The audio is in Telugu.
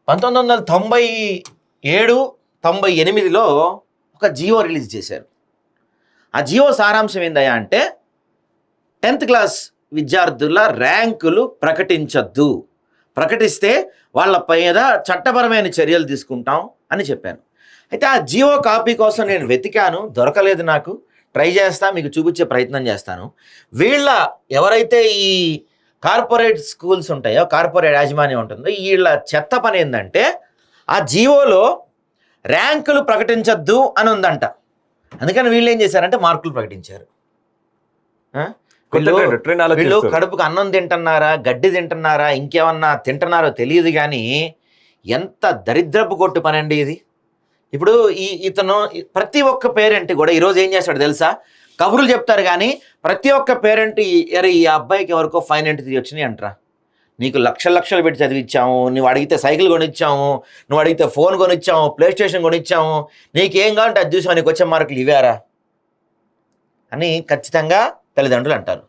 1997-98లో ఒక జియో రిలీజ్ చేశారు. ఆ జియో సారాంశం ఏందయ్యా అంటే 10th క్లాస్ విద్యార్థుల ర్యాంకులు ప్రకటించద్దు, ప్రకటిస్తే వాళ్ళ మీద చట్టపరమైన చర్యలు తీసుకుంటాం అని చెప్పాను. అయితే ఆ జియో కాపీ కోసం నేను వెతికాను, దొరకలేదు. నాకు ట్రై చేస్తా, మీకు చూపించే ప్రయత్నం చేస్తాను. ఎవరైతే ఈ కార్పొరేట్ స్కూల్స్ ఉంటాయో, కార్పొరేట్ యాజమాన్యం ఉంటుందో, వీళ్ళ చెత్త పని ఏంటంటే ఆ జియోలో ర్యాంకులు ప్రకటించద్దు అని ఉందంట. అందుకని వీళ్ళు ఏం చేశారంటే మార్కులు ప్రకటించారు. వీళ్ళు కడుపుకు అన్నం తింటున్నారా, గడ్డి తింటున్నారా, ఇంకేమన్నా తింటున్నారో తెలియదు, కానీ ఎంత దరిద్రపు కొట్టు పని అండి ఇది. ఇప్పుడు ఇతను ప్రతి ఒక్క పేరెంట్ కూడా ఈరోజు ఏం చేస్తాడు తెలుసా, కబుర్లు చెప్తారు కానీ ప్రతి ఒక్క పేరెంట్ ఈ అబ్బాయికి ఎవరికో 593 వచ్చినాయి అంటారా, నీకు లక్షలు పెట్టి చదివించాము, నువ్వు అడిగితే సైకిల్ కొనిచ్చాము, నువ్వు అడిగితే ఫోన్ కొనిచ్చాము, ప్లే స్టేషన్ కొనిచ్చాము, నీకేం కావాలంటే అది చూసావు, నీకు వచ్చే మార్కులు ఇవ్వారా అని ఖచ్చితంగా తల్లిదండ్రులు అంటారు.